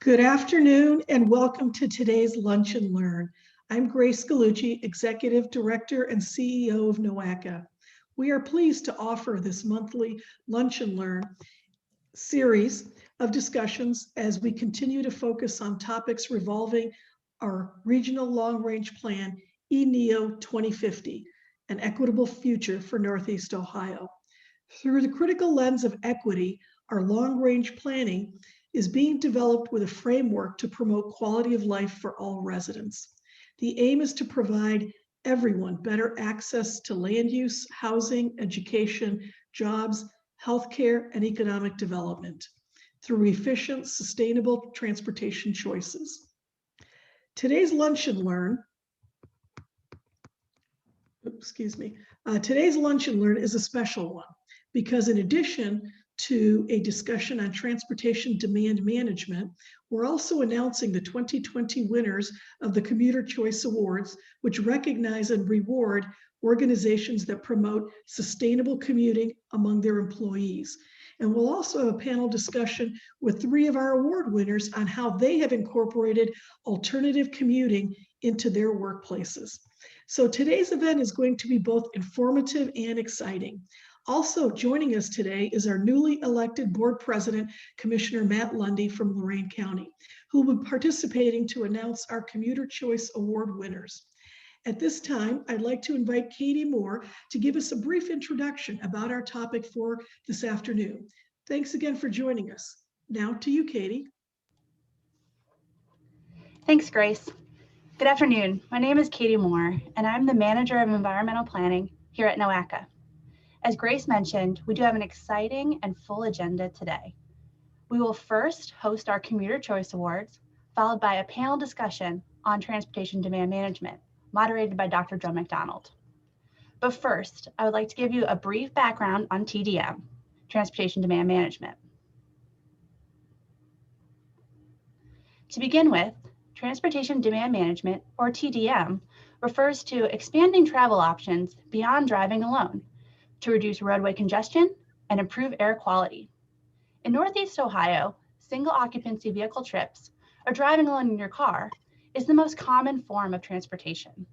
Good afternoon and welcome to today's Lunch and Learn. I'm Grace Gallucci, Executive Director and CEO of NOACA. We are pleased to offer this monthly Lunch and Learn series of discussions as we continue to focus on topics revolving our Regional Long Range Plan, ENEO 2050, an equitable future for Northeast Ohio. Through the critical lens of equity, our long-range planning is being developed with a framework to promote quality of life for all residents. The aim is to provide everyone better access to land use, housing, education, jobs, healthcare, and economic development through efficient, sustainable transportation choices. Today's Lunch and Learn, today's Lunch and Learn is a special one because in addition to a discussion on transportation demand management, we're also announcing the 2020 winners of the Commuter Choice Awards, which recognize and reward organizations that promote sustainable commuting among their employees. And we'll also have a panel discussion with 3 of our award winners on how they have incorporated alternative commuting into their workplaces. So today's event is going to be both informative and exciting. Also joining us today is our newly elected board president, Commissioner Matt Lundy from Lorain County, who will be participating to announce our Commuter Choice Award winners. At this time, I'd like to invite Katie Moore to give us a brief introduction about our topic for this afternoon. Thanks again for joining us. Now to you, Katie. Thanks, Grace. Good afternoon. My name is Katie Moore, and I'm the Manager of Environmental Planning here at NOACA. As Grace mentioned, we do have an exciting and full agenda today. We will first host our Commuter Choice Awards, followed by a panel discussion on transportation demand management, moderated by Dr. Joe McDonald. But first, I would like to give you a brief background on TDM, Transportation Demand Management. To begin with, Transportation Demand Management, or TDM, refers to expanding travel options beyond driving alone, to reduce roadway congestion and improve air quality. In Northeast Ohio, single occupancy vehicle trips, or driving alone in your car, is the most common form of transportation.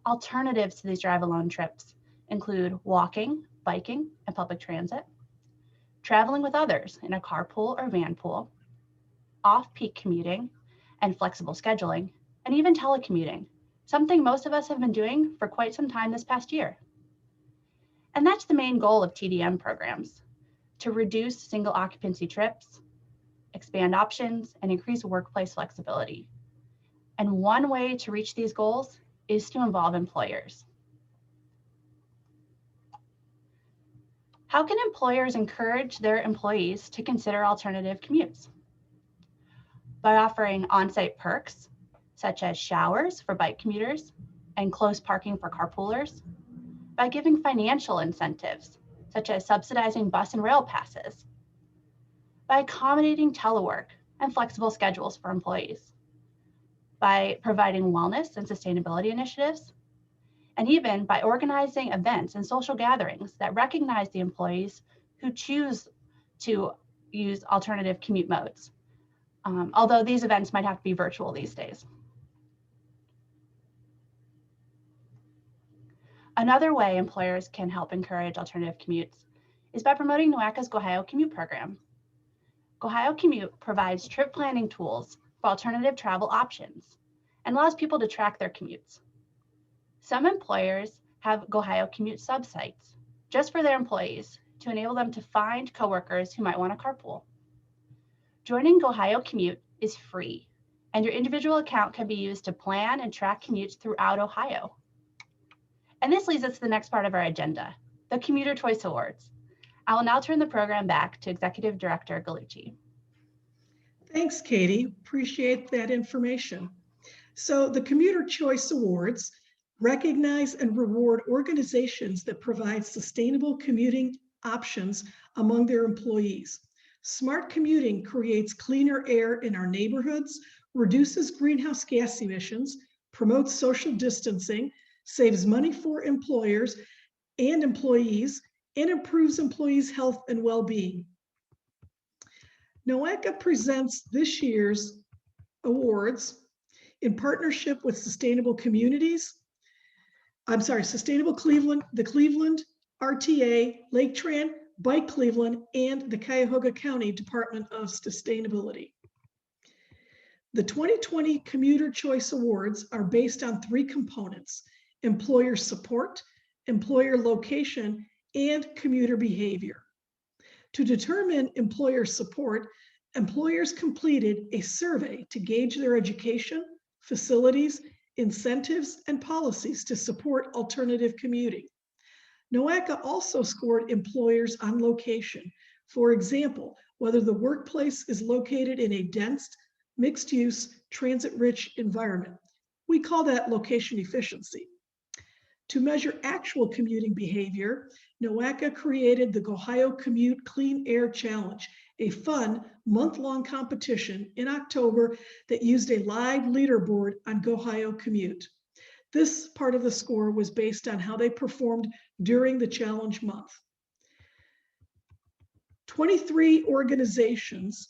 Alternatives to these drive alone trips include walking, biking, and public transit, traveling with others in a carpool or van pool, off-peak commuting, and flexible scheduling, and even telecommuting, something most of us have been doing for quite some time this past year. And that's the main goal of TDM programs, to reduce single occupancy trips, expand options, and increase workplace flexibility. And one way to reach these goals is to involve employers. How can employers encourage their employees to consider alternative commutes? By offering on-site perks, such as showers for bike commuters and close parking for carpoolers, by giving financial incentives, such as subsidizing bus and rail passes, by accommodating telework and flexible schedules for employees, by providing wellness and sustainability initiatives, and even by organizing events and social gatherings that recognize the employees who choose to use alternative commute modes, although these events might have to be virtual these days. Another way employers can help encourage alternative commutes is by promoting NOACA's GoHio Commute program. GoHio Commute provides trip planning tools for alternative travel options and allows people to track their commutes. Some employers have GoHio Commute subsites just for their employees to enable them to find coworkers who might want to carpool. Joining GoHio Commute is free, and your individual account can be used to plan and track commutes throughout Ohio. And this leads us to the next part of our agenda, the Commuter Choice Awards. I will now turn the program back to Executive Director Gallucci. Thanks, Katie. Appreciate that information. So the Commuter Choice Awards recognize and reward organizations that provide sustainable commuting options among their employees. Smart commuting creates cleaner air in our neighborhoods, reduces greenhouse gas emissions, promotes social distancing, saves money for employers and employees, and improves employees' health and well-being. NOACA presents this year's awards in partnership with Sustainable Cleveland, the Cleveland RTA, Lake Tran, Bike Cleveland, and the Cuyahoga County Department of Sustainability. The 2020 Commuter Choice Awards are based on 3 components: employer support, employer location, and commuter behavior. To determine employer support, employers completed a survey to gauge their education, facilities, incentives, and policies to support alternative commuting. NOACA also scored employers on location. For example, whether the workplace is located in a dense, mixed-use, transit-rich environment. We call that location efficiency. To measure actual commuting behavior, NOACA created the Ohio Commute Clean Air Challenge, a fun month-long competition in October that used a live leaderboard on Ohio Commute. This part of the score was based on how they performed during the challenge month. 23 organizations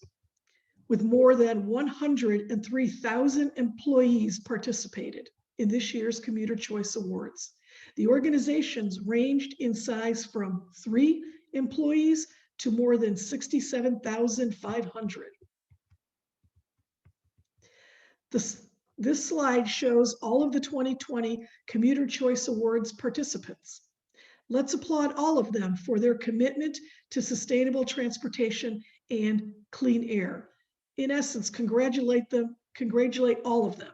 with more than 103,000 employees participated in this year's Commuter Choice Awards. The organizations ranged in size from 3 employees to more than 67,500. This slide shows all of the 2020 Commuter Choice Awards participants. Let's applaud all of them for their commitment to sustainable transportation and clean air. In essence, congratulate all of them.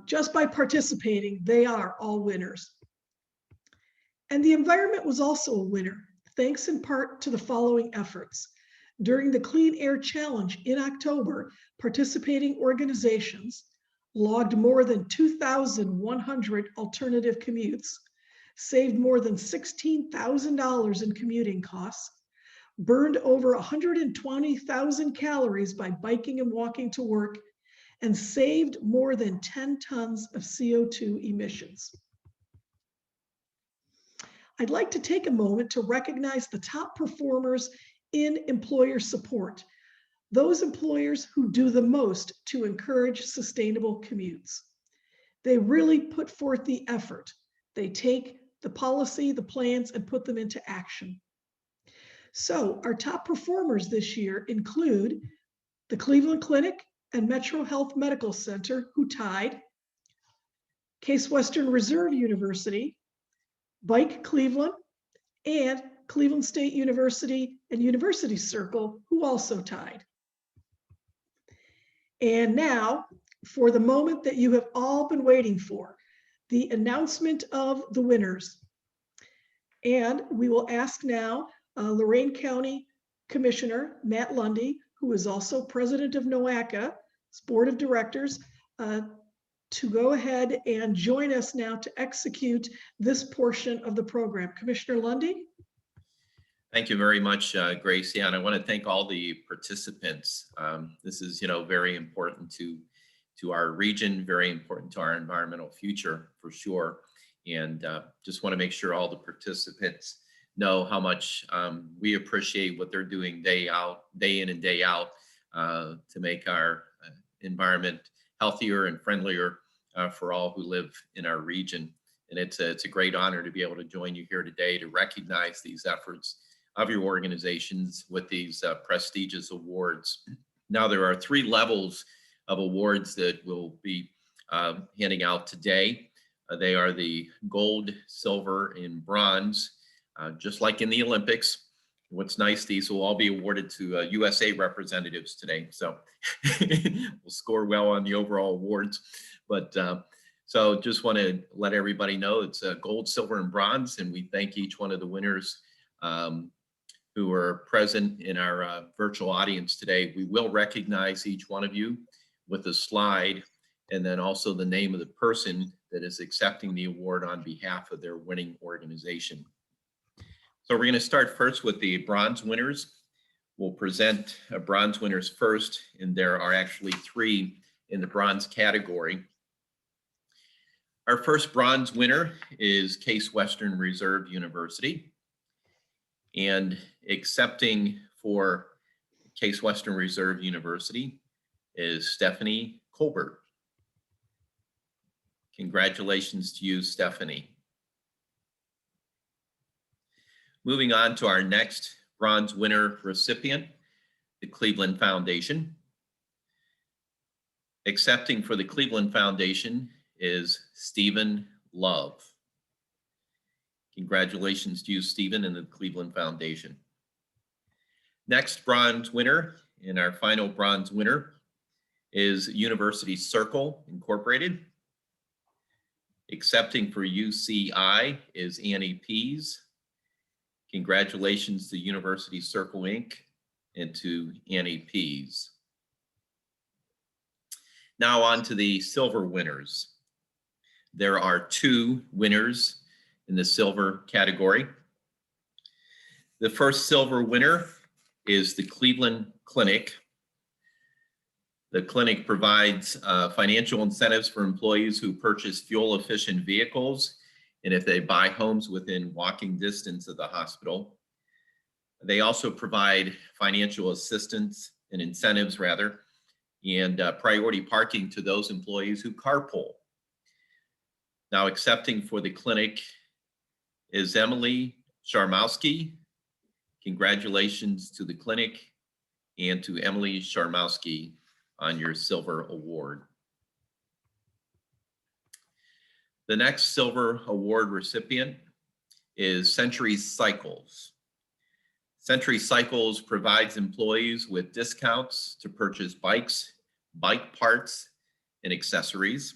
Just by participating, they are all winners. And the environment was also a winner, thanks in part to the following efforts. During the Clean Air Challenge in October, participating organizations logged more than 2,100 alternative commutes, saved more than $16,000 in commuting costs, burned over 120,000 calories by biking and walking to work, and saved more than 10 tons of CO2 emissions. I'd like to take a moment to recognize the top performers in employer support, those employers who do the most to encourage sustainable commutes. They really put forth the effort. They take the policy, the plans, and put them into action. So our top performers this year include the Cleveland Clinic and Metro Health Medical Center, who tied, Case Western Reserve University, Bike Cleveland, and Cleveland State University and University Circle, who also tied. And now, for the moment that you have all been waiting for, the announcement of the winners. And we will ask now Lorain County Commissioner Matt Lundy, who is also president of NOACA's Board of Directors, to go ahead and join us now to execute this portion of the program. Commissioner Lundy? Thank you very much, Gracie, and I want to thank all the participants. This is, very important to our region, very important to our environmental future for sure. And just want to make sure all the participants know how much we appreciate what they're doing day in and day out to make our environment healthier and friendlier for all who live in our region. And it's a great honor to be able to join you here today to recognize these efforts of your organizations with these prestigious awards. Now, there are 3 levels of awards that we'll be handing out today. They are the gold, silver, and bronze, just like in the Olympics. What's nice, these will all be awarded to USA representatives today. So we'll score well on the overall awards. But so just want to let everybody know it's gold, silver, and bronze. And we thank each one of the winners who are present in our virtual audience today. We will recognize each one of you with a slide and then also the name of the person that is accepting the award on behalf of their winning organization. So we're going to start first with the bronze winners. We'll present bronze winners first, and there are actually 3 in the bronze category. Our first bronze winner is Case Western Reserve University. And accepting for Case Western Reserve University is Stephanie Colbert. Congratulations to you, Stephanie. Moving on to our next bronze winner recipient, the Cleveland Foundation. Accepting for the Cleveland Foundation is Stephen Love. Congratulations to you, Stephen, and the Cleveland Foundation. Next bronze winner, and our final bronze winner, is University Circle Incorporated. Accepting for UCI is Annie Pease. Congratulations to University Circle Inc. and to Annie Pease. Now on to the silver winners. There are 2 winners in the silver category. The first silver winner is the Cleveland Clinic. The clinic provides financial incentives for employees who purchase fuel-efficient vehicles and if they buy homes within walking distance of the hospital. They also provide financial assistance and incentives, rather, and priority parking to those employees who carpool. Now accepting for the clinic is Emily Sharmowski. Congratulations to the clinic and to Emily Sharmowski on your silver award. The next silver award recipient is Century Cycles. Century Cycles provides employees with discounts to purchase bikes, bike parts, and accessories.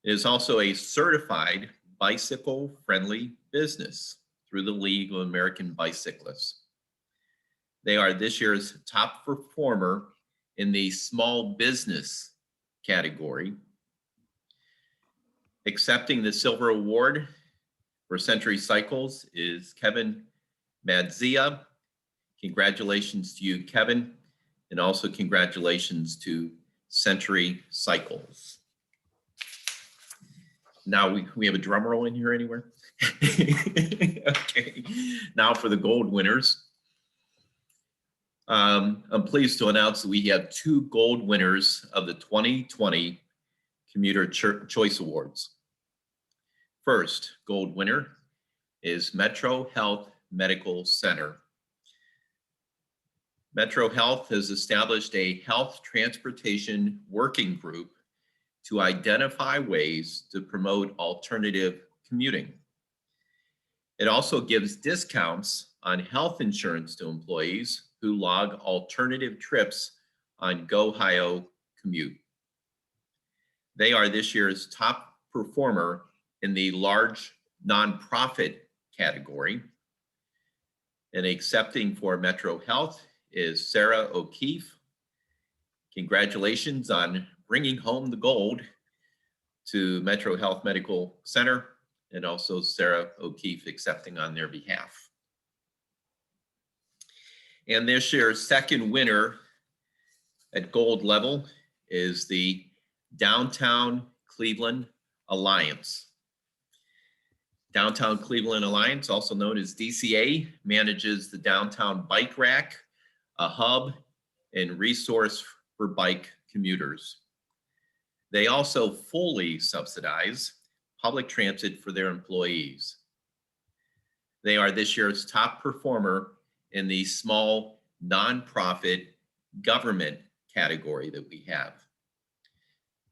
It is also a certified bicycle-friendly business through the League of American Bicyclists. They are this year's top performer in the small business category. Accepting the silver award for Century Cycles is Kevin Madzia. Congratulations to you, Kevin, and also congratulations to Century Cycles. Now we have a drum roll in here anywhere? Okay, now for the gold winners. I'm pleased to announce that we have 2 gold winners of the 2020 Commuter Choice Awards. First gold winner is Metro Health Medical Center. Metro Health has established a health transportation working group to identify ways to promote alternative commuting. It also gives discounts on health insurance to employees who log alternative trips on GoHio Commute. They are this year's top performer in the large nonprofit category. And accepting for Metro Health is Sarah O'Keefe. Congratulations on bringing home the gold to Metro Health Medical Center, and also Sarah O'Keefe accepting on their behalf. And this year's second winner at gold level is the Downtown Cleveland Alliance. Downtown Cleveland Alliance, also known as DCA, manages the downtown bike rack, a hub and resource for bike commuters. They also fully subsidize public transit for their employees. They are this year's top performer in the small nonprofit government category that we have.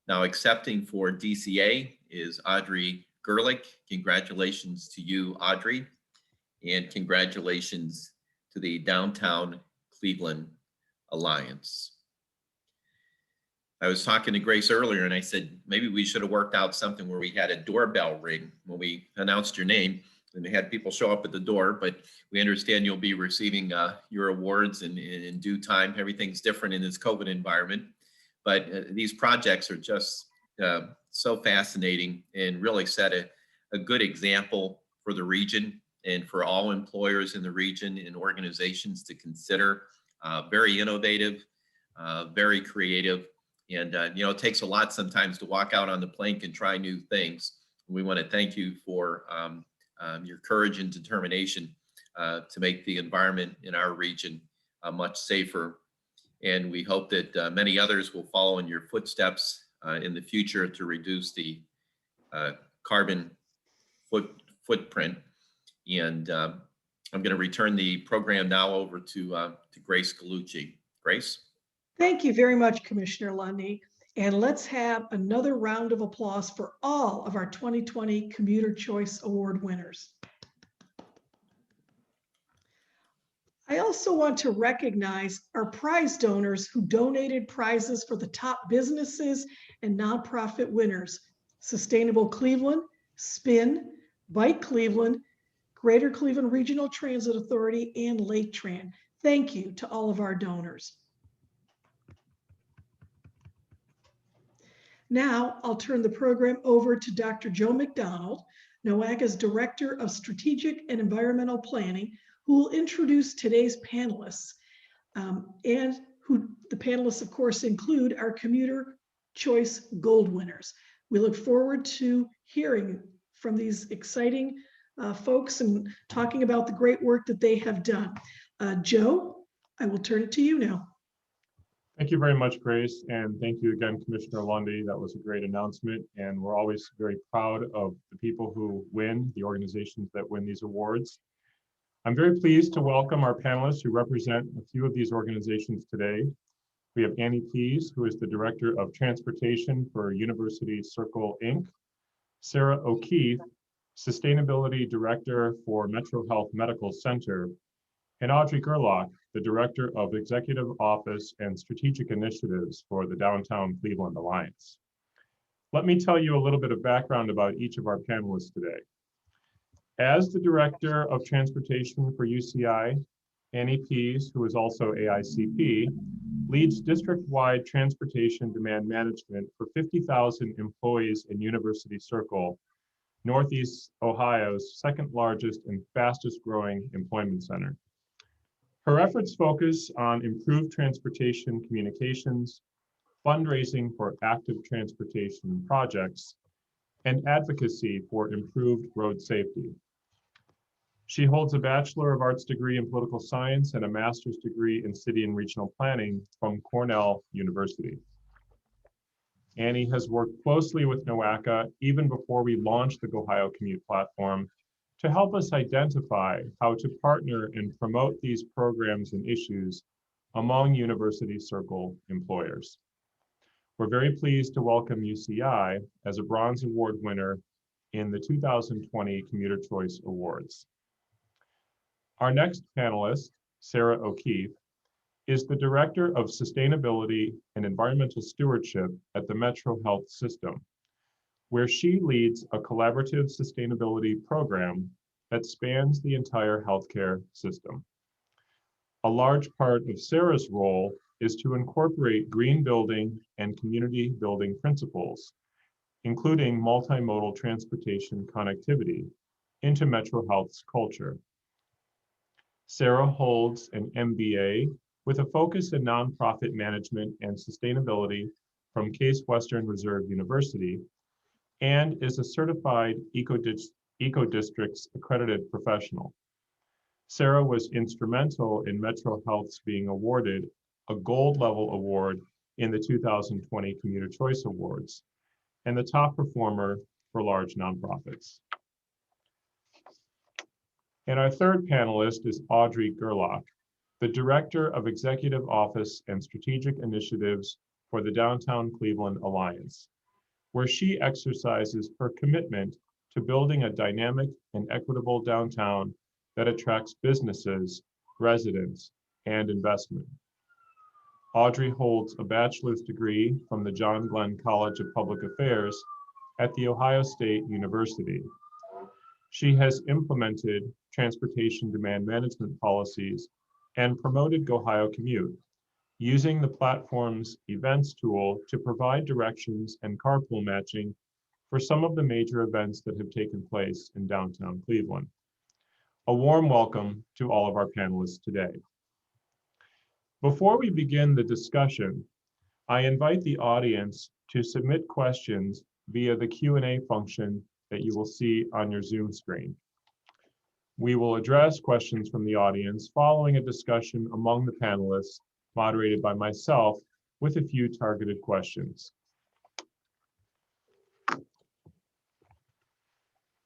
Now accepting for DCA is Audrey Gerlock. Congratulations to you, Audrey, and congratulations to the Downtown Cleveland Alliance. I was talking to Grace earlier and I said, maybe we should have worked out something where we had a doorbell ring when we announced your name and we had people show up at the door, but we understand you'll be receiving your awards in due time. Everything's different in this COVID environment, but these projects are just so fascinating and really set a good example for the region and for all employers in the region and organizations to consider. Very innovative, very creative. And, you know, it takes a lot sometimes to walk out on the plank and try new things. We want to thank you for your courage and determination to make the environment in our region much safer. And we hope that many others will follow in your footsteps in the future to reduce the carbon footprint. And I'm going to return the program now over to Grace Gallucci. Grace? Thank you very much, Commissioner Lundy. And let's have another round of applause for all of our 2020 Commuter Choice Award winners. I also want to recognize our prize donors who donated prizes for the top businesses and nonprofit winners: Sustainable Cleveland, SPIN, Bike Cleveland, Greater Cleveland Regional Transit Authority, and Lake Tran. Thank you to all of our donors. Now I'll turn the program over to Dr. Joe McDonald, NOACA's Director of Strategic and Environmental Planning, who will introduce today's panelists. And who the panelists, of course, include our Commuter Choice Gold winners. We look forward to hearing from these exciting folks and talking about the great work that they have done. Joe, I will turn it to you now. Thank you very much, Grace, and thank you again, Commissioner Lundy. That was a great announcement, and we're always very proud of the people who win, the organizations that win these awards. I'm very pleased to welcome our panelists who represent a few of these organizations today. We have Annie Pease, who is the Director of Transportation for University Circle, Inc., Sarah O'Keefe, Sustainability Director for Metro Health Medical Center, and Audrey Gerlock, the Director of Executive Office and Strategic Initiatives for the Downtown Cleveland Alliance. Let me tell you a little bit of background about each of our panelists today. As the Director of Transportation for UCI, Annie Pease, who is also AICP, leads district-wide transportation demand management for 50,000 employees in University Circle, Northeast Ohio's second largest and fastest growing employment center. Her efforts focus on improved transportation communications, fundraising for active transportation projects, and advocacy for improved road safety. She holds a Bachelor of Arts degree in political science and a master's degree in city and regional planning from Cornell University. Annie has worked closely with NOACA even before we launched the Ohio Commute platform to help us identify how to partner and promote these programs and issues among University Circle employers. We're very pleased to welcome UCI as a Bronze Award winner in the 2020 Commuter Choice Awards. Our next panelist, Sarah O'Keefe, is the Director of Sustainability and Environmental Stewardship at the Metro Health System, where she leads a collaborative sustainability program that spans the entire healthcare system. A large part of Sarah's role is to incorporate green building and community building principles, including multimodal transportation connectivity, into Metro Health's culture. Sarah holds an MBA with a focus in nonprofit management and sustainability from Case Western Reserve University, and is a certified Eco-Districts accredited professional. Sarah was instrumental in Metro Health's being awarded a gold level award in the 2020 Commuter Choice Awards, and the top performer for large nonprofits. And our third panelist is Audrey Gerlock, the Director of Executive Office and Strategic Initiatives for the Downtown Cleveland Alliance, where she exercises her commitment to building a dynamic and equitable downtown that attracts businesses, residents, and investment. Audrey holds a bachelor's degree from the John Glenn College of Public Affairs at The Ohio State University. She has implemented transportation demand management policies and promoted Ohio Commute, using the platform's events tool to provide directions and carpool matching for some of the major events that have taken place in downtown Cleveland. A warm welcome to all of our panelists today. Before we begin the discussion, I invite the audience to submit questions via the Q&A function that you will see on your Zoom screen. We will address questions from the audience following a discussion among the panelists, moderated by myself, with a few targeted questions.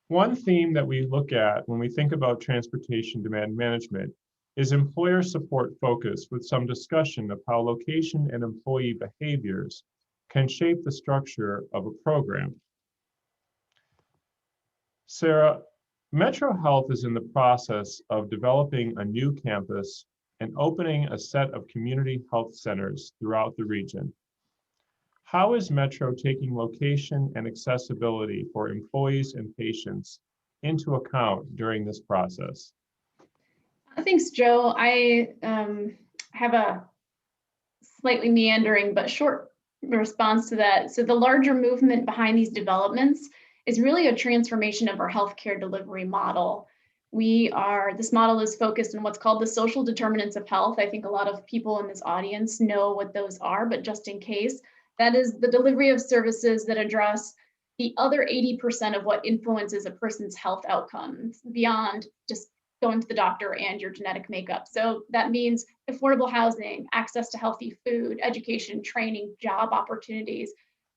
One theme that we look at when we think about transportation demand management is employer support focus, with some discussion of how location and employee behaviors can shape the structure of a program. Sarah, Metro Health is in the process of developing a new campus and opening a set of community health centers throughout the region. How is Metro taking location and accessibility for employees and patients into account during this process? Thanks, Joe. I have a slightly meandering but short response to that. So the larger movement behind these developments is really a transformation of our healthcare delivery model. This model is focused on what's called the social determinants of health. I think a lot of people in this audience know what those are, but just in case, that is the delivery of services that address the other 80% of what influences a person's health outcomes beyond just going to the doctor and your genetic makeup. So that means affordable housing, access to healthy food, education, training, job opportunities,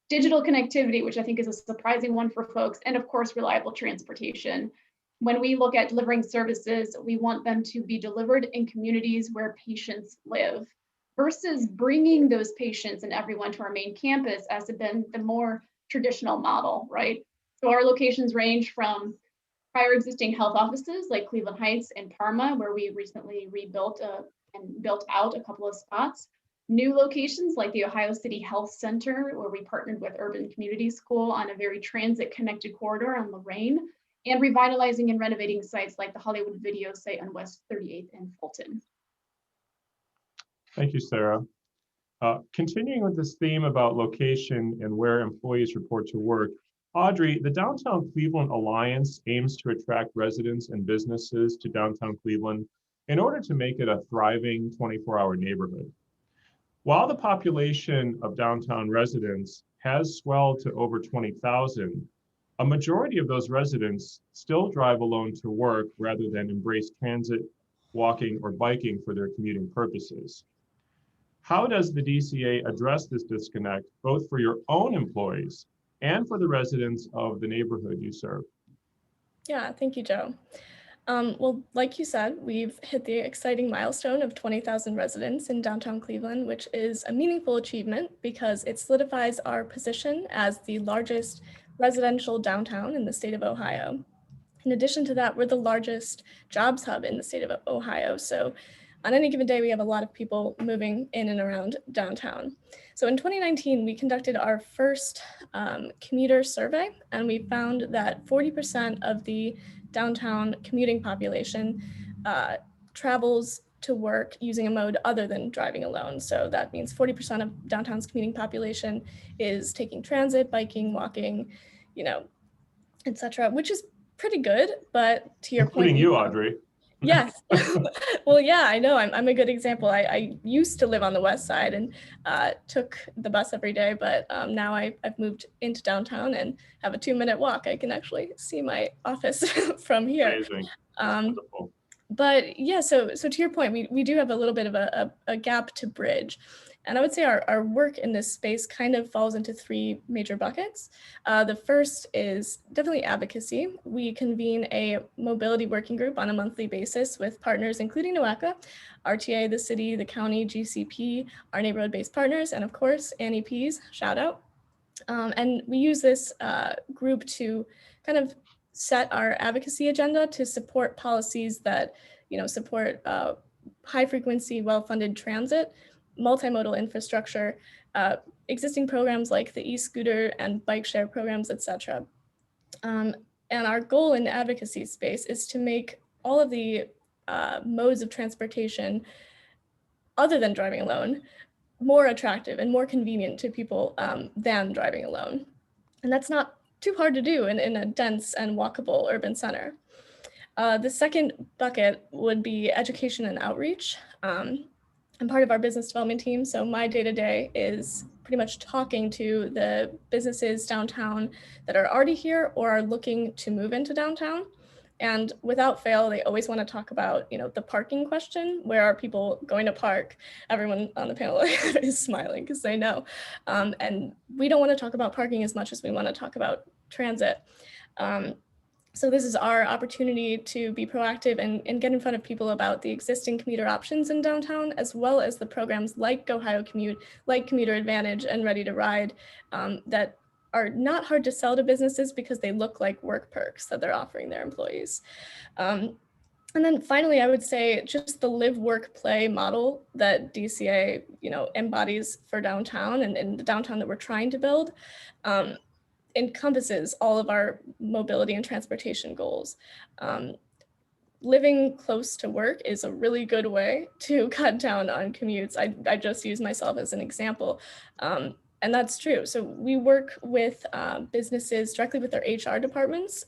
digital connectivity, which I think is a surprising one for folks, and of course, reliable transportation. When we look at delivering services, we want them to be delivered in communities where patients live versus bringing those patients and everyone to our main campus as had been the more traditional model, right? So our locations range from prior existing health offices like Cleveland Heights and Parma, where we recently rebuilt and built out a couple of spots. New locations like the Ohio City Health Center, where we partnered with Urban Community School on a very transit-connected corridor on Lorraine, and revitalizing and renovating sites like the Hollywood Video site on West 38th and Fulton. Thank you, Sarah. Continuing with this theme about location and where employees report to work, Audrey, the Downtown Cleveland Alliance aims to attract residents and businesses to downtown Cleveland in order to make it a thriving 24-hour neighborhood. While the population of downtown residents has swelled to over 20,000, a majority of those residents still drive alone to work rather than embrace transit, walking, or biking for their commuting purposes. How does the DCA address this disconnect, both for your own employees and for the residents of the neighborhood you serve? Yeah, thank you, Joe. Well, like you said, we've hit the exciting milestone of 20,000 residents in downtown Cleveland, which is a meaningful achievement because it solidifies our position as the largest residential downtown in the state of Ohio. In addition to that, we're the largest jobs hub in the state of Ohio. So on any given day, we have a lot of people moving in and around downtown. So in 2019, we conducted our first commuter survey, and we found that 40% of the downtown commuting population travels to work using a mode other than driving alone. So that means 40% of downtown's commuting population is taking transit, biking, walking, etc., which is pretty good. But to your point, including you, Audrey. Yes. Well, yeah, I know. I'm a good example. I used to live on the west side and took the bus every day, but now I've moved into downtown and have a 2-minute walk. I can actually see my office from here. Amazing. Wonderful. But yeah, so to your point, we do have a little bit of a gap to bridge. And I would say our work in this space kind of falls into 3 major buckets. The first is definitely advocacy. We convene a mobility working group on a monthly basis with partners, including NOACA, RTA, the city, the county, GCP, our neighborhood-based partners, and of course, NEPs, shout out. And we use this group to kind of set our advocacy agenda to support policies that, support high frequency, well-funded transit, multimodal infrastructure, existing programs like the e-scooter and bike share programs, etc. And our goal in the advocacy space is to make all of the modes of transportation other than driving alone more attractive and more convenient to people than driving alone. And that's not too hard to do in a dense and walkable urban center. The second bucket would be education and outreach. I'm part of our business development team, so my day-to-day is pretty much talking to the businesses downtown that are already here or are looking to move into downtown. And without fail, they always want to talk about, the parking question. Where are people going to park? Everyone on the panel is smiling because they know. And we don't want to talk about parking as much as we want to talk about transit. So this is our opportunity to be proactive and get in front of people about the existing commuter options in downtown, as well as the programs like GoHio Commute, like Commuter Advantage and Ready to Ride, that are not hard to sell to businesses because they look like work perks that they're offering their employees. And then finally, I would say just the live, work, play model that DCA, embodies for downtown and the downtown that we're trying to build. Encompasses all of our mobility and transportation goals. Living close to work is a really good way to cut down on commutes. I just use myself as an example. And that's true. So we work with businesses directly with their HR departments,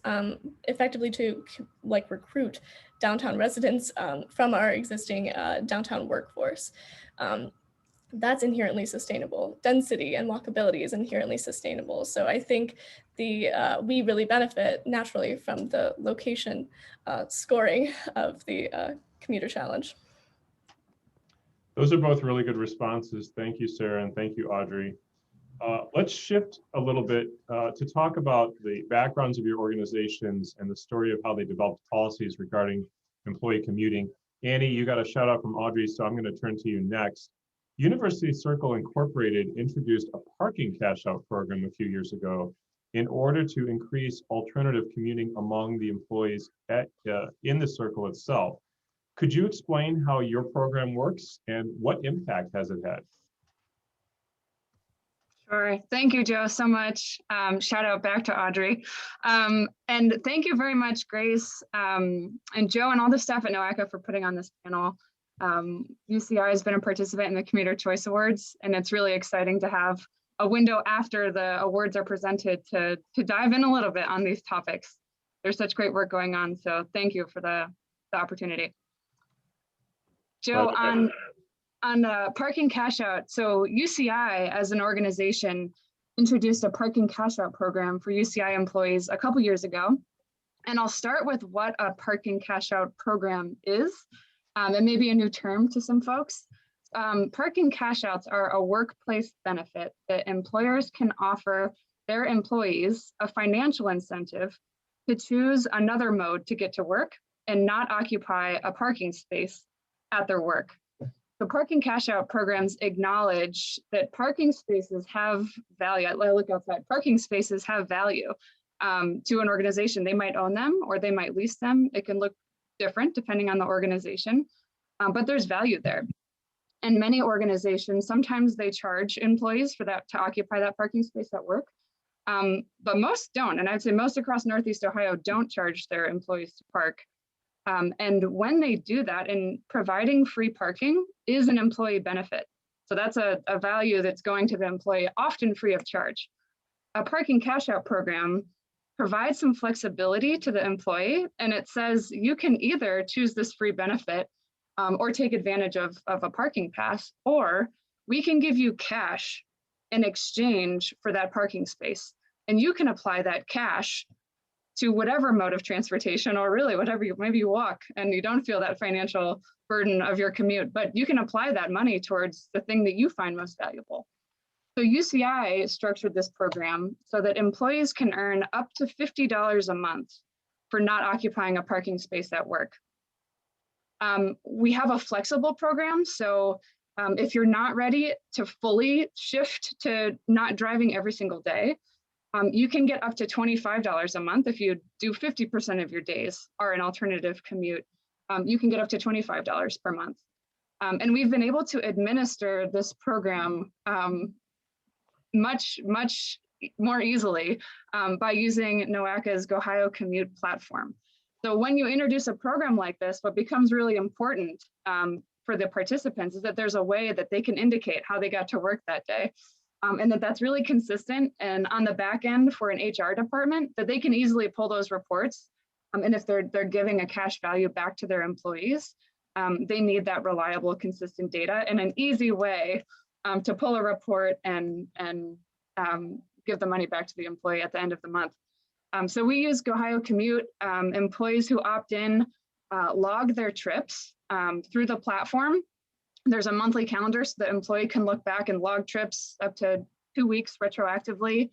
effectively to recruit downtown residents from our existing downtown workforce. That's inherently sustainable. Density and walkability is inherently sustainable. So I think we really benefit naturally from the location scoring of the commuter challenge. Those are both really good responses. Thank you, Sarah, and thank you, Audrey. Let's shift a little bit to talk about the backgrounds of your organizations and the story of how they developed policies regarding employee commuting. Annie, you got a shout out from Audrey, so I'm going to turn to you next. University Circle Incorporated introduced a parking cash out program a few years ago in order to increase alternative commuting among the employees in the circle itself. Could you explain how your program works and what impact has it had? Sure. Thank you, Joe, so much. Shout out back to Audrey. And thank you very much, Grace, and Joe and all the staff at NOACA for putting on this panel. UCI has been a participant in the Commuter Choice Awards, and it's really exciting to have a window after the awards are presented to dive in a little bit on these topics. There's such great work going on, so thank you for the opportunity. Joe, on parking cash out, so UCI as an organization introduced a parking cash out program for UCI employees a couple years ago. And I'll start with what a parking cash out program is. It may be a new term to some folks. Parking cash outs are a workplace benefit that employers can offer their employees a financial incentive to choose another mode to get to work and not occupy a parking space at their work. The parking cash out programs acknowledge that parking spaces have value. I look outside, parking spaces have value to an organization. They might own them or they might lease them. It can look different depending on the organization, but there's value there. And many organizations, sometimes they charge employees for that to occupy that parking space at work, but most don't. And I'd say most across Northeast Ohio don't charge their employees to park. And when they do that, and providing free parking is an employee benefit. So that's a value that's going to the employee, often free of charge. A parking cash out program provides some flexibility to the employee, and it says you can either choose this free benefit or take advantage of a parking pass, or we can give you cash in exchange for that parking space. And you can apply that cash to whatever mode of transportation, or really whatever maybe you walk and you don't feel that financial burden of your commute, but you can apply that money towards the thing that you find most valuable. So UCI structured this program so that employees can earn up to $50 a month for not occupying a parking space at work. We have a flexible program. So if you're not ready to fully shift to not driving every single day, you can get up to $25 a month. If you do 50% of your days are an alternative commute, you can get up to $25 per month. And we've been able to administer this program much more easily by using NOACA's GoHio Commute platform. So when you introduce a program like this, what becomes really important for the participants is that there's a way that they can indicate how they got to work that day. And that's really consistent, and on the back end for an HR department, that they can easily pull those reports. And if they're giving a cash value back to their employees, they need that reliable, consistent data and an easy way to pull a report and give the money back to the employee at the end of the month. So we use GoHio Commute. Employees who opt in log their trips through the platform. There's a monthly calendar so the employee can look back and log trips up to 2 weeks retroactively.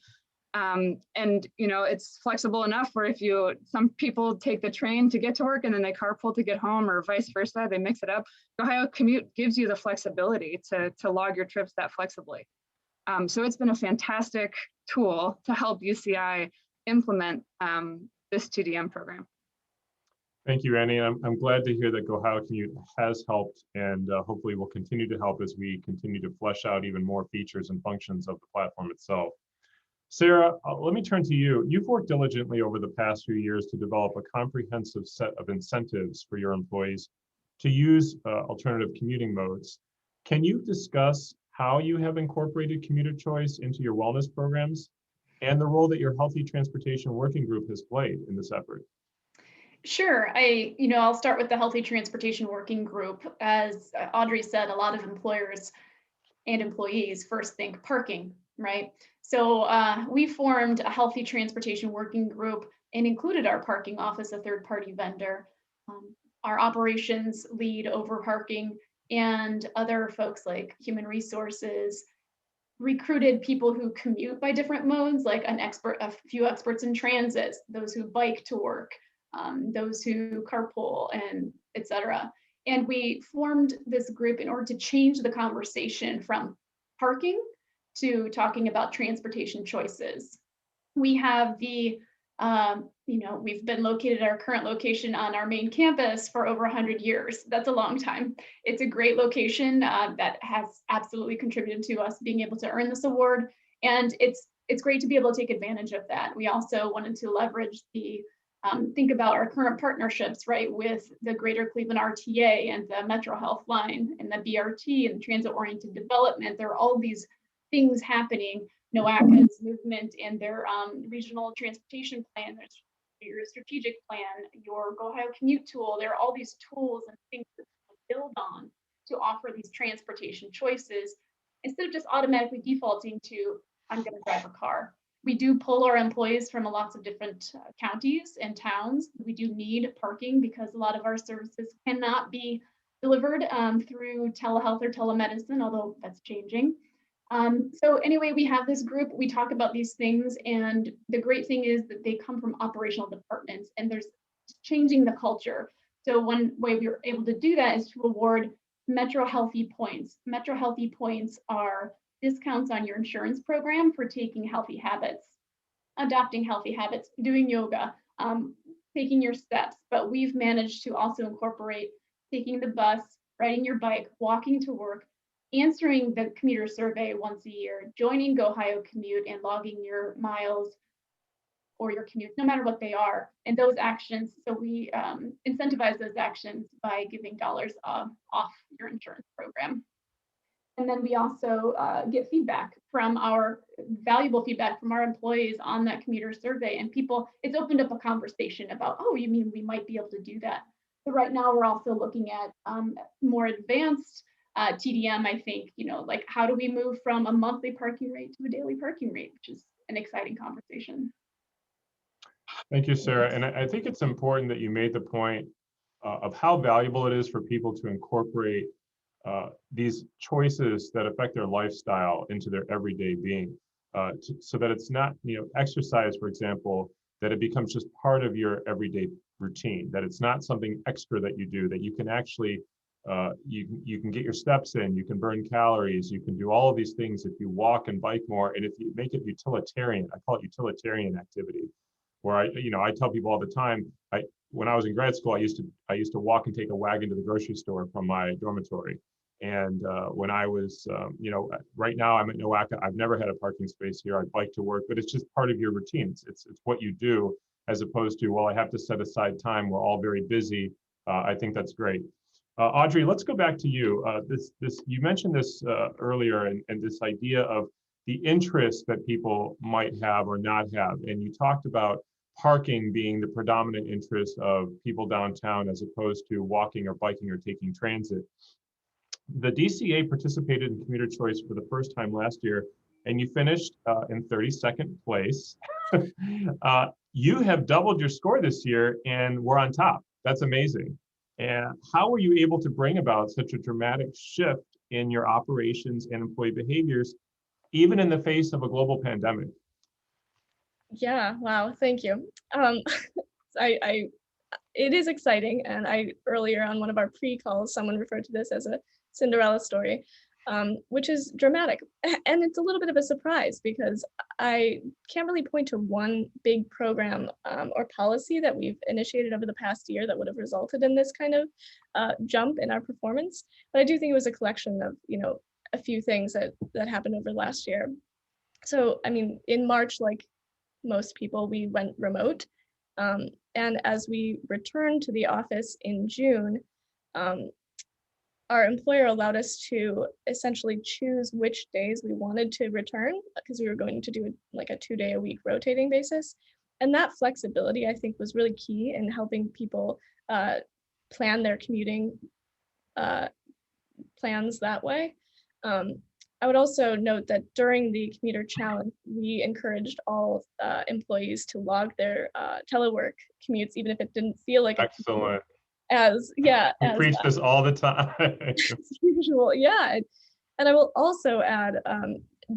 And it's flexible enough where some people take the train to get to work and then they carpool to get home, or vice versa, they mix it up. GoHio Commute gives you the flexibility to log your trips that flexibly. So it's been a fantastic tool to help UCI implement this 2DM program. Thank you, Annie. I'm glad to hear that GoHio Commute has helped, and hopefully will continue to help as we continue to flesh out even more features and functions of the platform itself. Sarah, let me turn to you. You've worked diligently over the past few years to develop a comprehensive set of incentives for your employees to use alternative commuting modes. Can you discuss how you have incorporated commuter choice into your wellness programs and the role that your Healthy Transportation Working Group has played in this effort? Sure. I'll start with the Healthy Transportation Working Group. As Audrey said, a lot of employers and employees first think parking, right? So we formed a Healthy Transportation Working Group and included our parking office, a third-party vendor, our operations lead over parking, and other folks like human resources, recruited people who commute by different modes, like a few experts in transit, those who bike to work, those who carpool, and etc. And we formed this group in order to change the conversation from parking to talking about transportation choices. We have we've been located at our current location on our main campus for over 100 years. That's a long time. It's a great location that has absolutely contributed to us being able to earn this award. And it's great to be able to take advantage of that. We also wanted to leverage think about our current partnerships, right, with the Greater Cleveland RTA and the Metro Health Line and the BRT and transit-oriented development. There are all these things happening. NOACA's movement and their regional transportation plan, there's your strategic plan, your GoHio Commute tool. There are all these tools and things that build on to offer these transportation choices instead of just automatically defaulting to, I'm going to drive a car. We do pull our employees from lots of different counties and towns. We do need parking because a lot of our services cannot be delivered through telehealth or telemedicine, although that's changing. So anyway, we have this group, we talk about these things, and the great thing is that they come from operational departments, and there's changing the culture. So one way we were able to do that is to award Metro Healthy Points. Metro Healthy Points are discounts on your insurance program for taking healthy habits, adopting healthy habits, doing yoga, taking your steps. But we've managed to also incorporate taking the bus, riding your bike, walking to work, answering the commuter survey once a year, joining GoHio Commute and logging your miles or your commutes, no matter what they are, and those actions. So we incentivize those actions by giving dollars off your insurance program. And then we also get feedback from valuable feedback from our employees on that commuter survey, and it's opened up a conversation about, oh, you mean we might be able to do that. So right now we're also looking at more advanced TDM, I think, like how do we move from a monthly parking rate to a daily parking rate, which is an exciting conversation. Thank you, Sarah. And I think it's important that you made the point of how valuable it is for people to incorporate these choices that affect their lifestyle into their everyday being, so that it's not, exercise, for example, that it becomes just part of your everyday routine, that it's not something extra that you do, that you can actually you can get your steps in, you can burn calories, you can do all of these things if you walk and bike more, and if you make it utilitarian. I call it utilitarian activity, where I tell people all the time, when I was in grad school, I used to walk and take a wagon to the grocery store from my dormitory. And when I was, right now I'm at NOACA, I've never had a parking space here. I bike to work, but it's just part of your routine. It's what you do, as opposed to, well, I have to set aside time. We're all very busy. I think that's great. Audrey, let's go back to you. You mentioned this earlier, and this idea of the interest that people might have or not have. And you talked about parking being the predominant interest of people downtown, as opposed to walking or biking or taking transit. The DCA participated in commuter choice for the first time last year, and you finished in 32nd place. you have doubled your score this year and we're on top. That's amazing. And how were you able to bring about such a dramatic shift in your operations and employee behaviors, even in the face of a global pandemic? Yeah, wow, thank you. I it is exciting, and earlier on one of our pre-calls, someone referred to this as a Cinderella story, which is dramatic. And it's a little bit of a surprise because I can't really point to one big program or policy that we've initiated over the past year that would have resulted in this kind of jump in our performance. But I do think it was a collection of, a few things that happened over last year. So, I mean, in March, like most people, we went remote. And as we returned to the office in June, our employer allowed us to essentially choose which days we wanted to return because we were going to do like a 2-day-a-week rotating basis. And that flexibility, I think, was really key in helping people plan their commuting plans that way. I would also note that during the Commuter Challenge, we encouraged all employees to log their telework commutes, even if it didn't feel like Excellent. We preach this all the time. as usual. Yeah. And I will also add,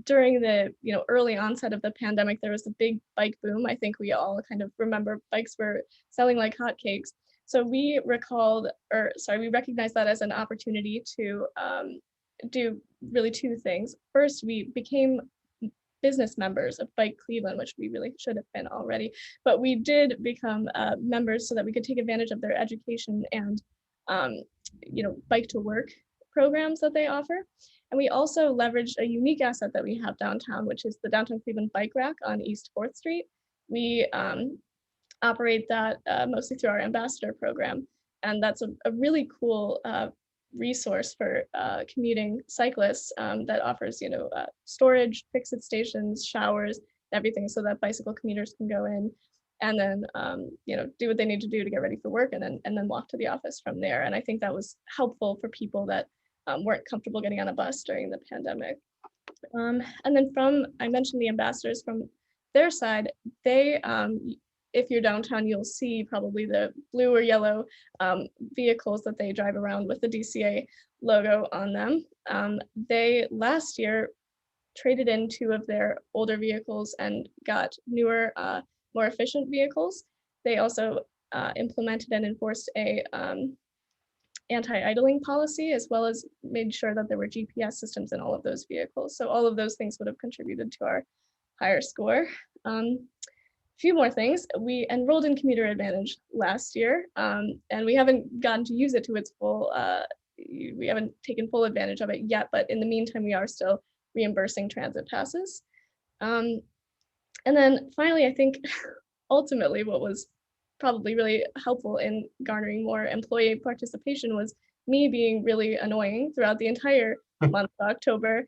during the early onset of the pandemic, there was a big bike boom. I think we all kind of remember bikes were selling like hotcakes. So we recognized that as an opportunity to do really two things. First, we became business members of Bike Cleveland, which we really should have been already, but we did become members so that we could take advantage of their education and bike to work programs that they offer. And we also leveraged a unique asset that we have downtown, which is the Downtown Cleveland Bike Rack on East 4th Street. We operate that mostly through our ambassador program. And that's a really cool resource for commuting cyclists that offers storage, fix-it stations, showers, everything, so that bicycle commuters can go in and then do what they need to do to get ready for work and then walk to the office from there. And I think that was helpful for people that weren't comfortable getting on a bus during the pandemic. And then I mentioned the ambassadors, from their side, they if you're downtown, you'll see probably the blue or yellow vehicles that they drive around with the DCA logo on them. They last year traded in 2 of their older vehicles and got newer, more efficient vehicles. They also implemented and enforced a anti-idling policy, as well as made sure that there were GPS systems in all of those vehicles. So all of those things would have contributed to our higher score. Few more things. We enrolled in Commuter Advantage last year, and we haven't gotten to use it to its full, we haven't taken full advantage of it yet, but in the meantime, we are still reimbursing transit passes. And then finally, I think ultimately what was probably really helpful in garnering more employee participation was me being really annoying throughout the entire month of October.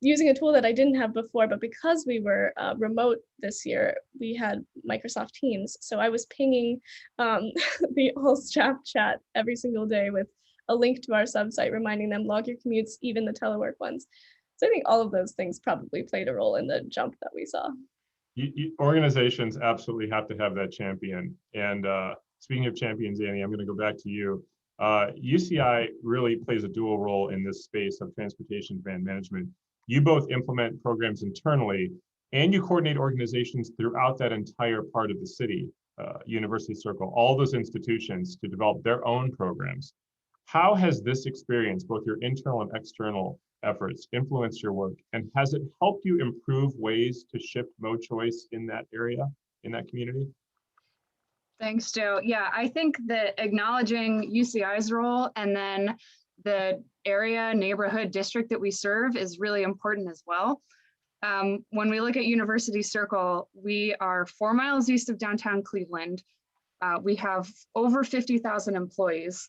Using a tool that I didn't have before, but because we were remote this year, we had Microsoft Teams. So I was pinging the whole staff chat every single day with a link to our subsite, reminding them log your commutes, even the telework ones. So I think all of those things probably played a role in the jump that we saw. Organizations absolutely have to have that champion. And speaking of champions, Annie, I'm going to go back to you. UCI really plays a dual role in this space of transportation demand management. You both implement programs internally and you coordinate organizations throughout that entire part of the city, University Circle, all those institutions to develop their own programs. How has this experience, both your internal and external efforts, influenced your work? And has it helped you improve ways to shift mode choice in that area, in that community? Thanks, Joe. Yeah, I think that acknowledging UCI's role and then the area, neighborhood, district that we serve is really important as well. When we look at University Circle, we are 4 miles east of downtown Cleveland. We have over 50,000 employees.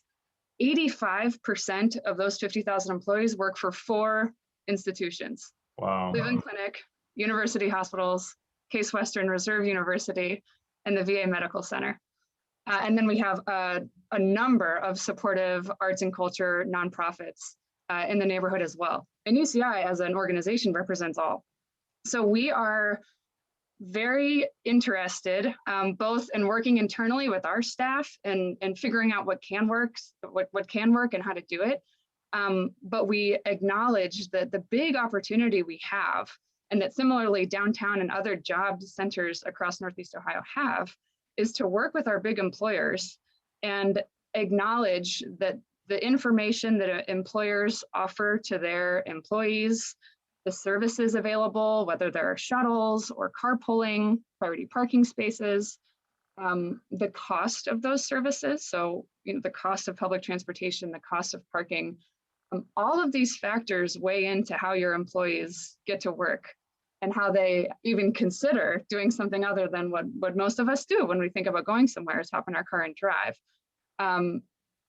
85% of those 50,000 employees work for 4 institutions. Wow. Cleveland Clinic, University Hospitals, Case Western Reserve University, and the VA Medical Center. And then we have a number of supportive arts and culture nonprofits in the neighborhood as well. And UCI as an organization represents all. So we are very interested, both in working internally with our staff and figuring out what can work and how to do it. But we acknowledge that the big opportunity we have, and that similarly downtown and other job centers across Northeast Ohio have, is to work with our big employers and acknowledge that the information that employers offer to their employees, the services available, whether there are shuttles or carpooling, priority parking spaces, the cost of those services. So, the cost of public transportation, the cost of parking, all of these factors weigh into how your employees get to work and how they even consider doing something other than what most of us do when we think about going somewhere, is hop in our car and drive.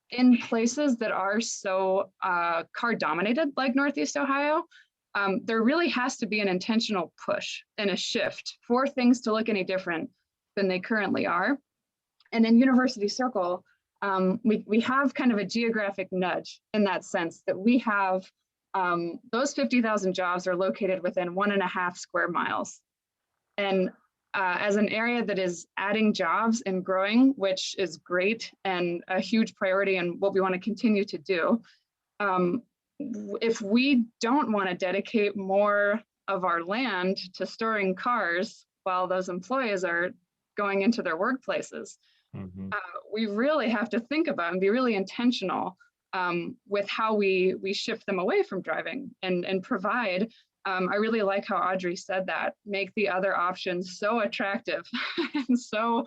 In places that are so car dominated like Northeast Ohio, there really has to be an intentional push and a shift for things to look any different than they currently are. And in University Circle, we have kind of a geographic nudge in that sense, that we have those 50,000 jobs are located within 1.5 square miles. And as an area that is adding jobs and growing, which is great and a huge priority and what we want to continue to do, if we don't want to dedicate more of our land to storing cars while those employees are going into their workplaces, we really have to think about and be really intentional with how we shift them away from driving and provide. I really like how Audrey said that, make the other options so attractive and so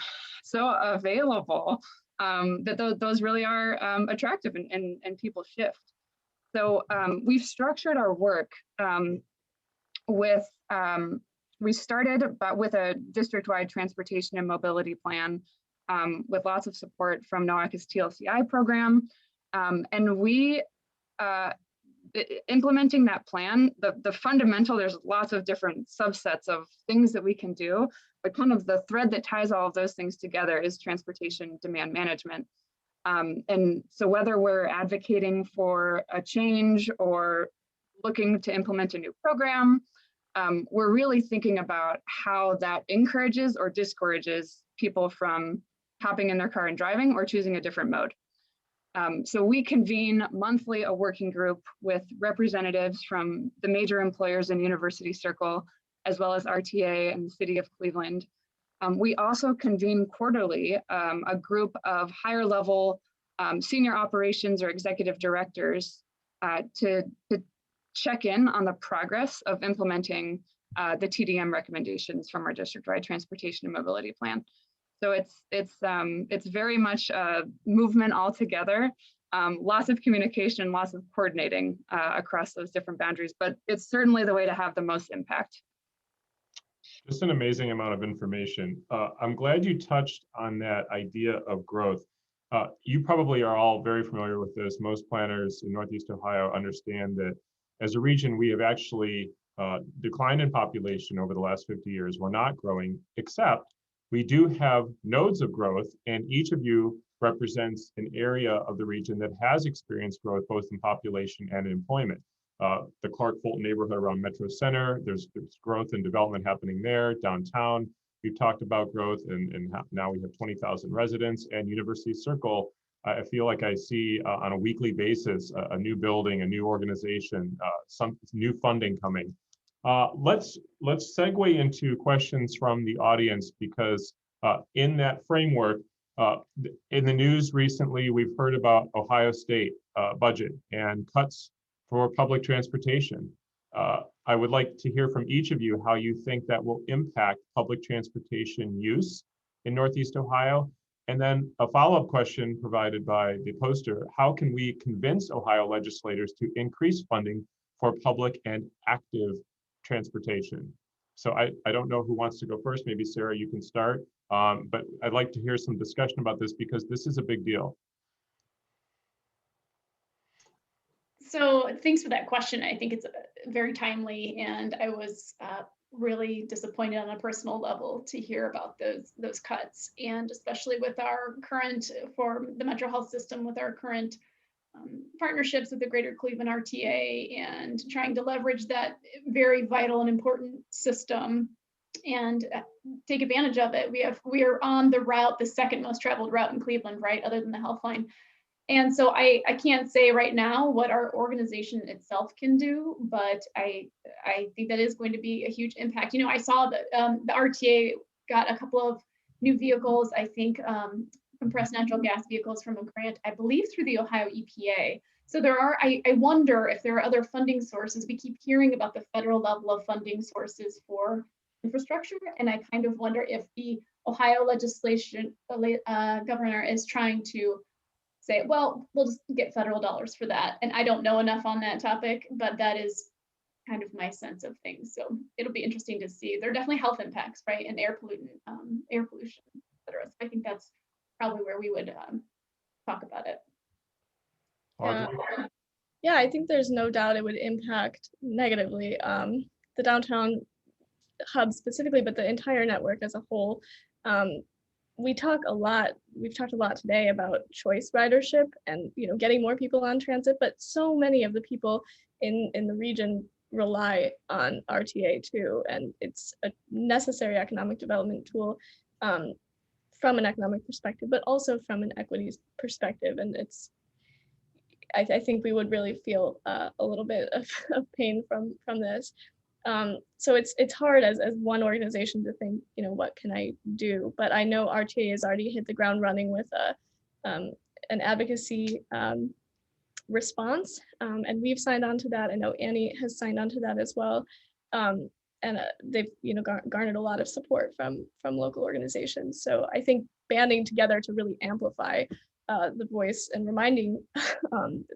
available that those really are attractive and people shift. So we've structured our work with, we started with a district-wide transportation and mobility plan with lots of support from NOAC's TLCI program. And we, implementing that plan, the fundamental, there's lots of different subsets of things that we can do, but kind of the thread that ties all of those things together is transportation demand management. And so whether we're advocating for a change or looking to implement a new program, we're really thinking about how that encourages or discourages people from hopping in their car and driving or choosing a different mode. So we convene monthly a working group with representatives from the major employers in University Circle, as well as RTA and the City of Cleveland. We also convene quarterly a group of higher level senior operations or executive directors to check in on the progress of implementing the TDM recommendations from our district-wide transportation and mobility plan. So it's very much a movement all together, lots of communication, lots of coordinating across those different boundaries, but it's certainly the way to have the most impact. Just an amazing amount of information. I'm glad you touched on that idea of growth. You probably are all very familiar with this. Most planners in Northeast Ohio understand that as a region, we have actually declined in population over the last 50 years. We're not growing, except we do have nodes of growth, and each of you represents an area of the region that has experienced growth both in population and in employment. The Clark-Fulton neighborhood around Metro Center, there's growth and development happening there. Downtown, we've talked about growth, and now we have 20,000 residents. And University Circle, I feel like I see on a weekly basis a new building, a new organization, some new funding coming. Let's segue into questions from the audience, because in that framework, in the news recently, we've heard about Ohio State budget and cuts for public transportation. I would like to hear from each of you how you think that will impact public transportation use in Northeast Ohio. And then a follow-up question provided by the poster: how can we convince Ohio legislators to increase funding for public and active transportation? So I don't know who wants to go first. Maybe Sarah, you can start. But I'd like to hear some discussion about this because this is a big deal. So thanks for that question. I think it's very timely, and I was really disappointed on a personal level to hear about those cuts, and especially with our current, for the Metro Health System, with our current partnerships with the Greater Cleveland RTA and trying to leverage that very vital and important system and take advantage of it. We are on the route, the second most traveled route in Cleveland, right, other than the Healthline. And so I can't say right now what our organization itself can do, but I think that is going to be a huge impact. You know, I saw that the RTA got a couple of new vehicles, I think compressed natural gas vehicles from a grant, I believe through the Ohio EPA. So there are, I wonder if there are other funding sources. We keep hearing about the federal level of funding sources for infrastructure, and I kind of wonder if the Ohio legislation governor is trying to say, well, we'll just get federal dollars for that. And I don't know enough on that topic, but that is kind of my sense of things. So it'll be interesting to see. There are definitely health impacts, right? And air pollution, et cetera. So I think that's probably where we would talk about it. Audrey? Yeah, I think there's no doubt it would impact negatively the downtown hub specifically, but the entire network as a whole. We've talked a lot today about choice ridership and, you know, getting more people on transit, but so many of the people in the region rely on RTA too, and it's a necessary economic development tool from an economic perspective, but also from an equities perspective. And it's, I think we would really feel a little bit of pain from this. So it's hard as one organization to think, you know, what can I do? But I know RTA has already hit the ground running with an advocacy response, and we've signed on to that. I know Annie has signed on to that as well, and they've, you know, garnered a lot of support from local organizations. So I think banding together to really amplify the voice and reminding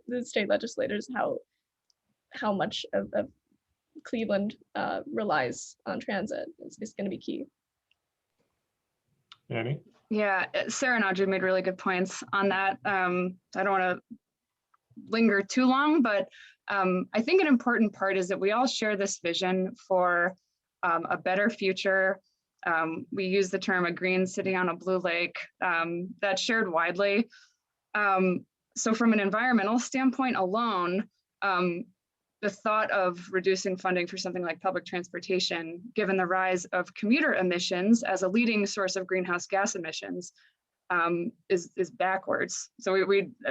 the state legislators how much of Cleveland relies on transit is going to be key. Annie? Yeah, Sarah and Audrey made really good points on that. I don't want to linger too long, but I think an important part is that we all share this vision for a better future. We use the term a green city on a blue lake, that's shared widely. So from an environmental standpoint alone, the thought of reducing funding for something like public transportation, given the rise of commuter emissions as a leading source of greenhouse gas emissions, is backwards. So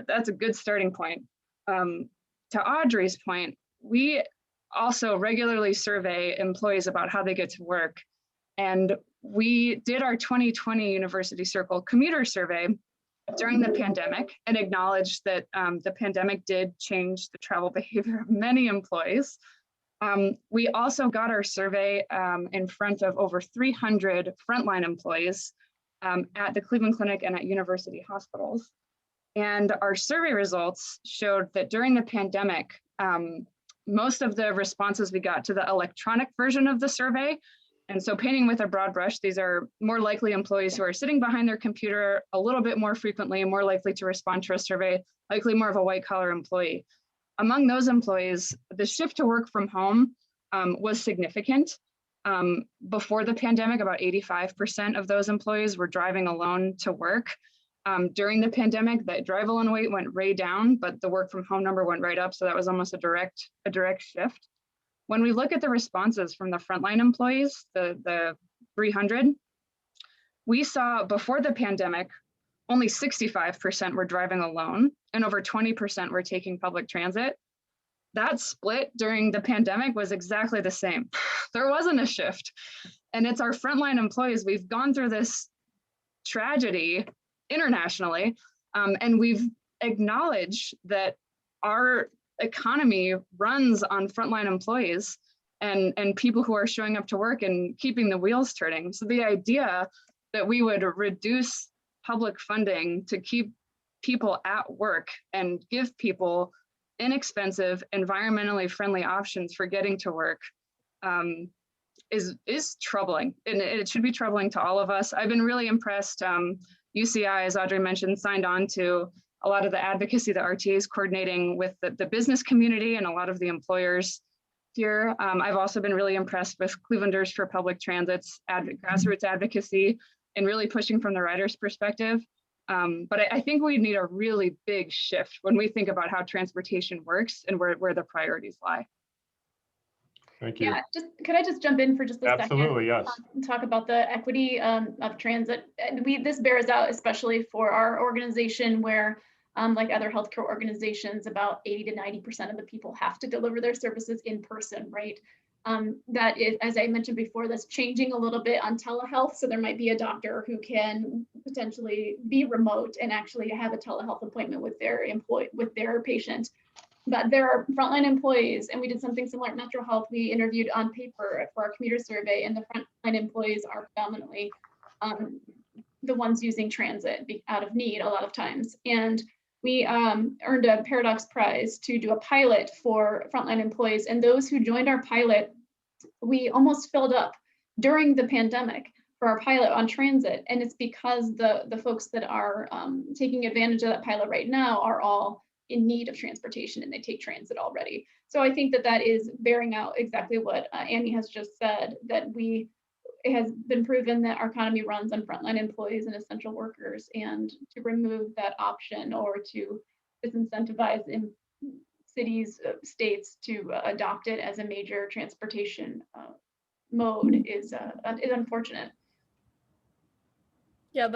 that's a good starting point. To Audrey's point, we also regularly survey employees about how they get to work. And we did our 2020 University Circle commuter survey during the pandemic and acknowledged that the pandemic did change the travel behavior of many employees. We also got our survey in front of over 300 frontline employees at the Cleveland Clinic and at university hospitals. And our survey results showed that during the pandemic, most of the responses we got to the electronic version of the survey. And so painting with a broad brush, these are more likely employees who are sitting behind their computer a little bit more frequently, more likely to respond to a survey, likely more of a white collar employee. Among those employees, the shift to work from home was significant. Before the pandemic, about 85% of those employees were driving alone to work. During the pandemic, that drive alone rate went way down, but the work from home number went right up. So that was almost a direct shift. When we look at the responses from the frontline employees, the 300, we saw before the pandemic, only 65% were driving alone and over 20% were taking public transit. That split during the pandemic was exactly the same. There wasn't a shift. And it's our frontline employees. We've gone through this tragedy internationally, and we've acknowledged that our economy runs on frontline employees and people who are showing up to work and keeping the wheels turning. So the idea that we would reduce public funding to keep people at work and give people inexpensive, environmentally friendly options for getting to work is troubling. And it should be troubling to all of us. I've been really impressed. UCI, as Audrey mentioned, signed on to a lot of the advocacy that RTA is coordinating with the business community and a lot of the employers here. I've also been really impressed with Clevelanders for Public Transit's grassroots advocacy and really pushing from the riders' perspective. But I think we need a really big shift when we think about how transportation works and where the priorities lie. Thank you. Yeah, could I just jump in for just a second? Absolutely, yes. Talk about the equity of transit. And this bears out especially for our organization where, like other healthcare organizations, about 80 to 90% of the people have to deliver their services in person, right? That is, as I mentioned before, that's changing a little bit on telehealth. So there might be a doctor who can potentially be remote and actually have a telehealth appointment with their patient. But there are frontline employees, and we did something similar at Metro Health. We interviewed on paper for our commuter survey, and the frontline employees are predominantly the ones using transit out of need a lot of times. And we earned a Paradox Prize to do a pilot for frontline employees. And those who joined our pilot, we almost filled up during the pandemic for our pilot on transit. And it's because the folks that are taking advantage of that pilot right now are all in need of transportation and they take transit already. So I think that is bearing out exactly what Annie has just said, that it has been proven that our economy runs on frontline employees and essential workers, and to remove that option or to disincentivize in cities, states to adopt it as a major transportation mode is unfortunate. Yeah,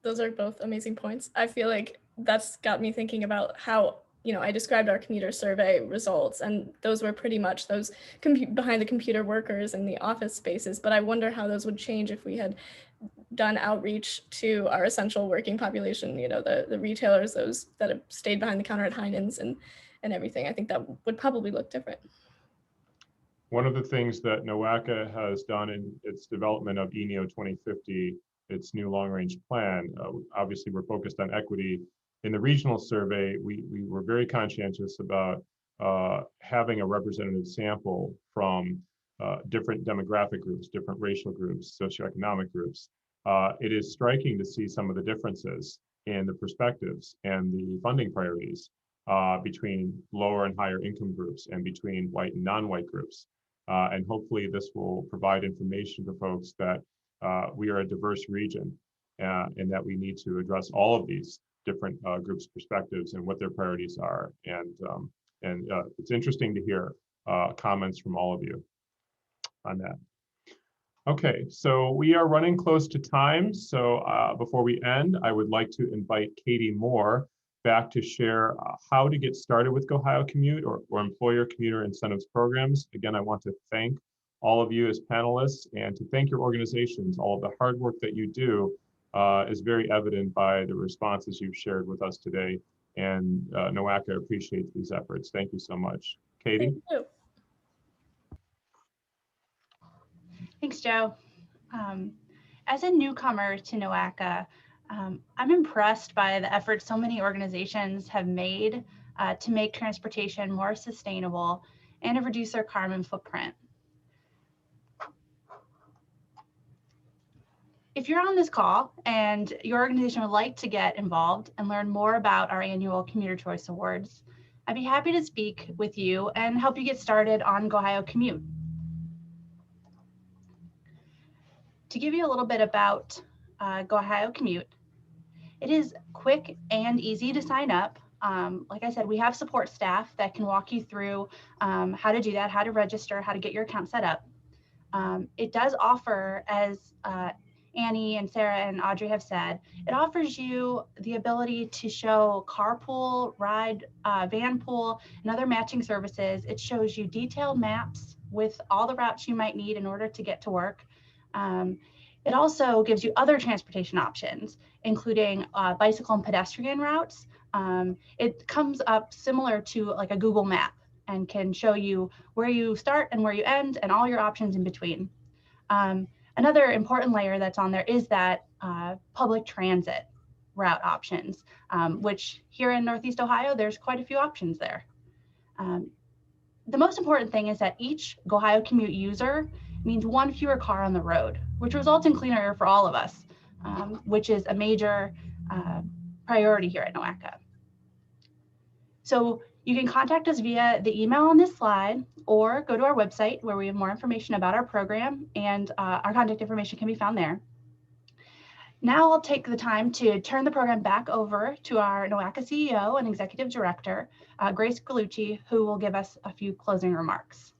those are both amazing points. I feel like that's got me thinking about how, I described our commuter survey results, and those were pretty much those behind the computer workers in the office spaces. But I wonder how those would change if we had done outreach to our essential working population, the retailers, those that have stayed behind the counter at Heinen's and everything. I think that would probably look different. One of the things that NOACA has done in its development of ENEO 2050, its new long-range plan, obviously we're focused on equity. In the regional survey, we were very conscientious about having a representative sample from different demographic groups, different racial groups, socioeconomic groups. It is striking to see some of the differences in the perspectives and the funding priorities between lower and higher income groups and between white and non-white groups. And hopefully this will provide information to folks that we are a diverse region and that we need to address all of these different groups' perspectives and what their priorities are. And it's interesting to hear comments from all of you on that. Okay, so we are running close to time. So before we end, I would like to invite Katie Moore back to share how to get started with GoHio Commute or employer commuter incentives programs. Again, I want to thank all of you as panelists and to thank your organizations. All of the hard work that you do is very evident by the responses you've shared with us today. And NOACA appreciates these efforts. Thank you so much. Katie? Thank you. Thanks, Joe. As a newcomer to NOACA, I'm impressed by the efforts so many organizations have made to make transportation more sustainable and to reduce their carbon footprint. If you're on this call and your organization would like to get involved and learn more about our annual Commuter Choice Awards, I'd be happy to speak with you and help you get started on GoHio Commute. To give you a little bit about GoHio Commute, it is quick and easy to sign up. Like I said, we have support staff that can walk you through how to do that, how to register, how to get your account set up. It does offer, as Annie and Sarah and Audrey have said, it offers you the ability to show carpool, ride, van pool, and other matching services. It shows you detailed maps with all the routes you might need in order to get to work. It also gives you other transportation options, including bicycle and pedestrian routes. It comes up similar to like a Google map and can show you where you start and where you end and all your options in between. Another important layer that's on there is that public transit route options, which here in Northeast Ohio, there's quite a few options there. The most important thing is that each GoHio Commute user means one fewer car on the road, which results in cleaner air for all of us, which is a major priority here at NOACA. So you can contact us via the email on this slide or go to our website where we have more information about our program, and our contact information can be found there. Now I'll take the time to turn the program back over to our NOACA CEO and Executive Director, Grace Gallucci, who will give us a few closing remarks.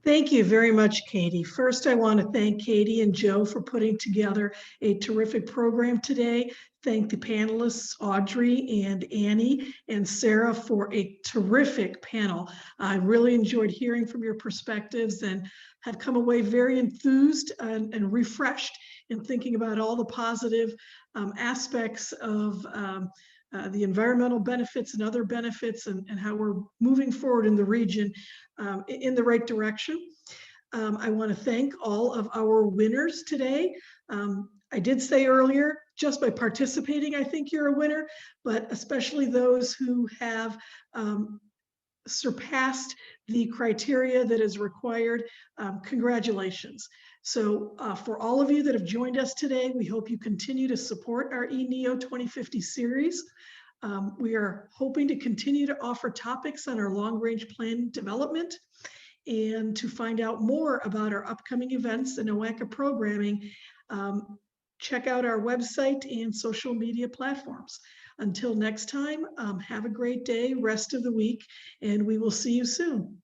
Thank you very much, Katie. First, I want to thank Katie and Joe for putting together a terrific program today. Thank the panelists, Audrey and Annie and Sarah, for a terrific panel. I really enjoyed hearing from your perspectives and have come away very enthused and refreshed in thinking about all the positive aspects of the environmental benefits and other benefits, and how we're moving forward in the region in the right direction. I want to thank all of our winners today. I did say earlier, just by participating, I think you're a winner, but especially those who have surpassed the criteria that is required. Congratulations. So for all of you that have joined us today, we hope you continue to support our eNeo 2050 series. We are hoping to continue to offer topics on our long-range plan development. And to find out more about our upcoming events and NOACA programming, check out our website and social media platforms. Until next time, have a great day, rest of the week, and we will see you soon.